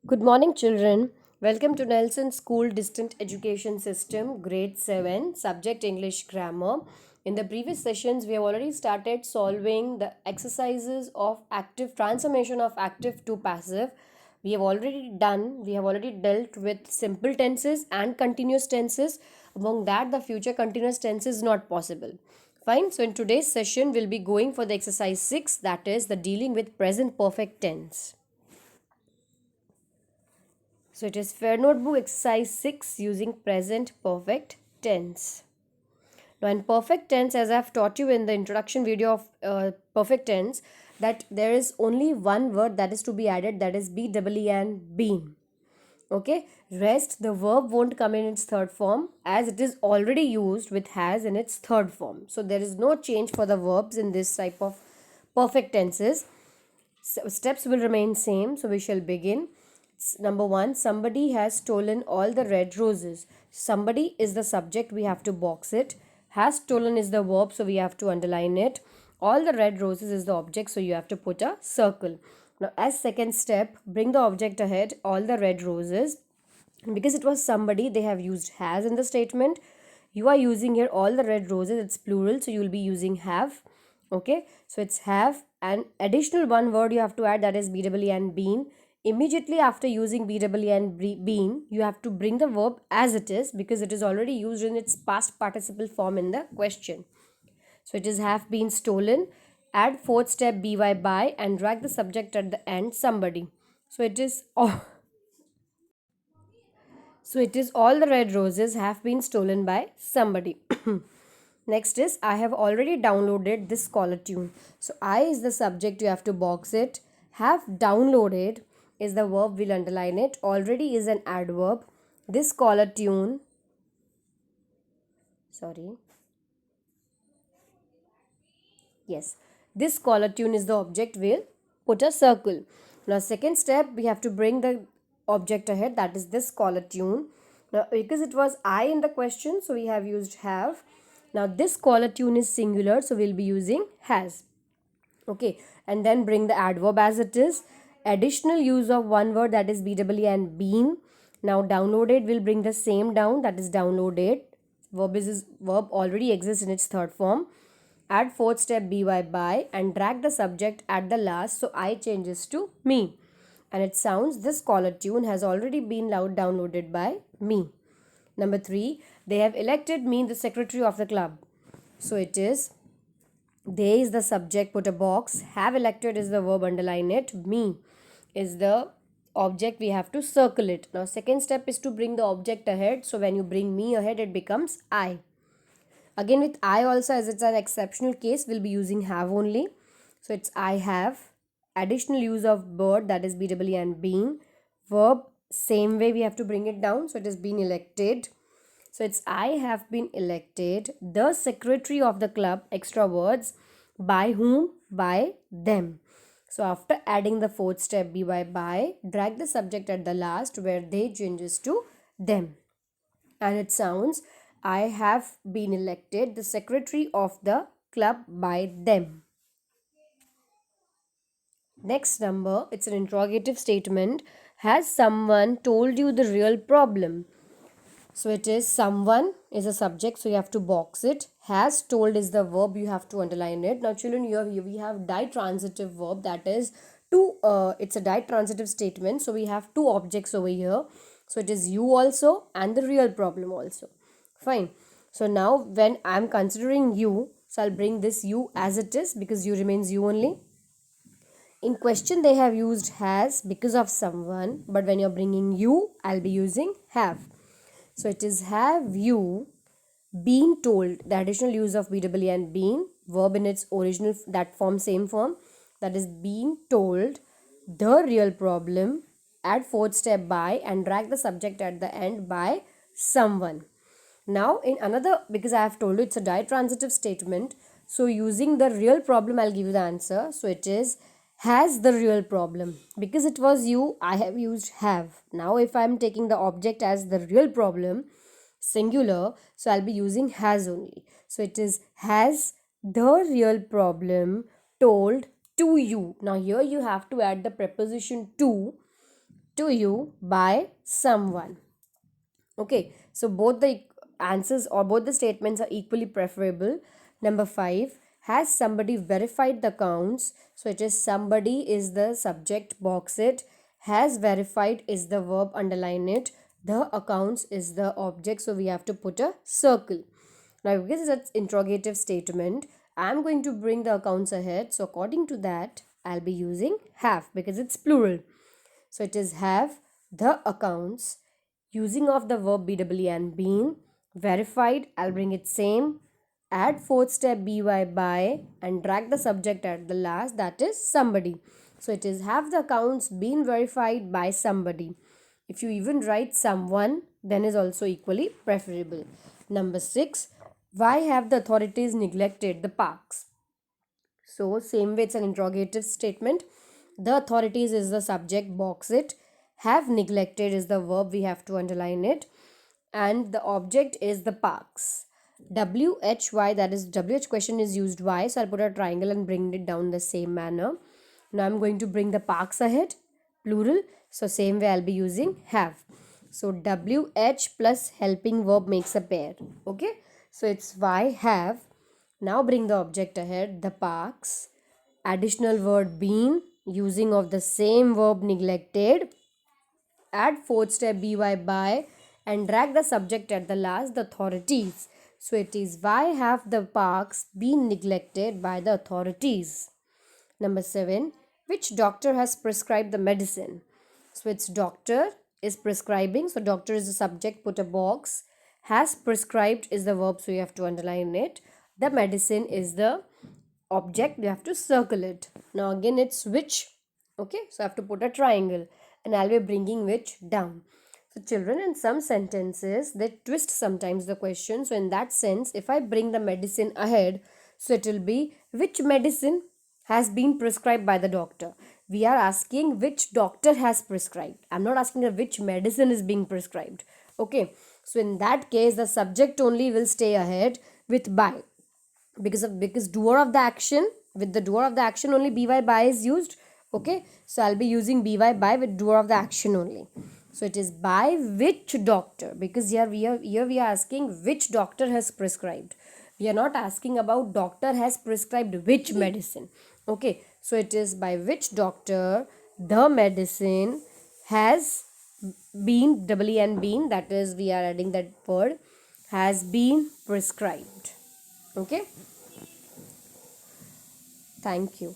Good morning, children. Welcome to Nelson School Distant Education System, Grade 7, Subject English Grammar. In the previous sessions, we have already started solving the exercises of active transformation of active to passive. We have already dealt with simple tenses and continuous tenses. Among that, the future continuous tense is not possible. Fine. So, in today's session, we'll be going for the exercise 6, that is the dealing with present perfect tense. So it is Fair Notebook exercise 6 using present perfect tense. Now in perfect tense, as I've taught you in the introduction video of perfect tense, that there is only one word that is to be added, that is BEEN, been. Okay, rest the verb won't come in its third form as it is already used with has in its third form. So there is no change for the verbs in this type of perfect tenses. So steps will remain same. So we shall begin. Number one, somebody has stolen all the red roses. Somebody is the subject, we have to box it. Has stolen is the verb, so we have to underline it. All the red roses is the object, so you have to put a circle. Now, as second step, bring the object ahead, all the red roses. Because it was somebody, they have used has in the statement. You are using here all the red roses, it's plural, so you will be using have. Okay, so it's have, and additional one word you have to add, that is BEEN, been. Immediately after using BEEN, been, you have to bring the verb as it is because it is already used in its past participle form in the question. So it is have been stolen. Add fourth step by and drag the subject at the end somebody. So it is all the red roses have been stolen by somebody. Next is I have already downloaded this caller tune. So I is the subject, you have to box it. Have downloaded is the verb, we'll underline it. Already is an adverb. This caller tune, sorry. Yes, this caller tune is the object, we'll put a circle. Now second step, we have to bring the object ahead, that is this caller tune. Now because it was I in the question, so we have used have. Now this caller tune is singular, so we'll be using has. Okay, and then bring the adverb as it is. Additional use of one word, that is BEEN, been. Now downloaded will bring the same down, that is downloaded. Verb already exists in its third form. Add fourth step by and drag the subject at the last, so I changes to me. And it sounds, this caller tune has already been downloaded by me. Number 3, they have elected me the secretary of the club. So it is, they is the subject, put a box. Have elected is the verb, underline it. Me is the object, we have to circle it. Now second step is to bring the object ahead. So when you bring me ahead, it becomes I. Again with I also, as it's an exceptional case, we'll be using have only. So it's I have. Additional use of bird, that is BEEN, been. Verb, same way we have to bring it down. So it has been elected. So it's I have been elected the secretary of the club, extra words. By whom? By them. So after adding the fourth step by, drag the subject at the last where they changes to them. And it sounds, I have been elected the secretary of the club by them. Next number, it's an interrogative statement. Has someone told you the real problem? So it is someone is a subject, so you have to box it. Has told is the verb, you have to underline it. Now children, here we have ditransitive verb, that is two. It's a ditransitive statement, so we have two objects over here. So it is you also and the real problem also. Fine. So now when I'm considering you, so I'll bring this you as it is because you remains you only. In question they have used has because of someone, but when you're bringing you, I'll be using have. So it is, have you been told, the additional use of BEEN, been, verb in its original, that form, same form, that is been told the real problem. Add fourth step by and drag the subject at the end by someone. Now in another, because I have told you it's a ditransitive statement, so using the real problem, I'll give you the answer. So it is, has the real problem. Because it was you, I have used have. Now if I'm taking the object as the real problem, singular, so I'll be using has only. So it is, has the real problem told to you. Now here you have to add the preposition to to you by someone. Okay, so both the answers or both the statements are equally preferable. Number 5, has somebody verified the accounts? So it is somebody is the subject, box it. Has verified is the verb, underline it. The accounts is the object, so we have to put a circle. Now, because it's interrogative statement, I'm going to bring the accounts ahead. So according to that, I'll be using have because it's plural. So it is have the accounts. Using of the verb and been. Verified, I'll bring it same. Add fourth step by and drag the subject at the last, that is somebody. So it is have the accounts been verified by somebody. If you even write someone, then is also equally preferable. Number 6, why have the authorities neglected the parks? So same way, it's an interrogative statement. The authorities is the subject, box it. Have neglected is the verb, we have to underline it. And the object is the parks. WHY, that is WH question is used why. So I'll put a triangle and bring it down the same manner. Now I'm going to bring the parks ahead, plural. So same way I'll be using have. So WH plus helping verb makes a pair. Okay. So it's why have. Now bring the object ahead, the parks. Additional word been, using of the same verb neglected. Add fourth step by and drag the subject at the last, the authorities. So it is why have the parks been neglected by the authorities? Number 7, which doctor has prescribed the medicine? So it's doctor is prescribing. So doctor is the subject, put a box. Has prescribed is the verb, so you have to underline it. The medicine is the object, you have to circle it. Now again it's which. Okay, so I have to put a triangle and I'll be bringing which down. So children, in some sentences they twist sometimes the question. So in that sense, if I bring the medicine ahead, so it will be which medicine has been prescribed by the doctor. We are asking which doctor has prescribed. I'm not asking which medicine is being prescribed. Okay, so in that case the subject only will stay ahead with by, because doer of the action, with the doer of the action only by is used. Okay, so I'll be using by with doer of the action only. So it is by which doctor, because here we are asking which doctor has prescribed. We are not asking about doctor has prescribed which medicine. Okay, so it is by which doctor the medicine has been, been, that is we are adding that word, has been prescribed. Okay, thank you.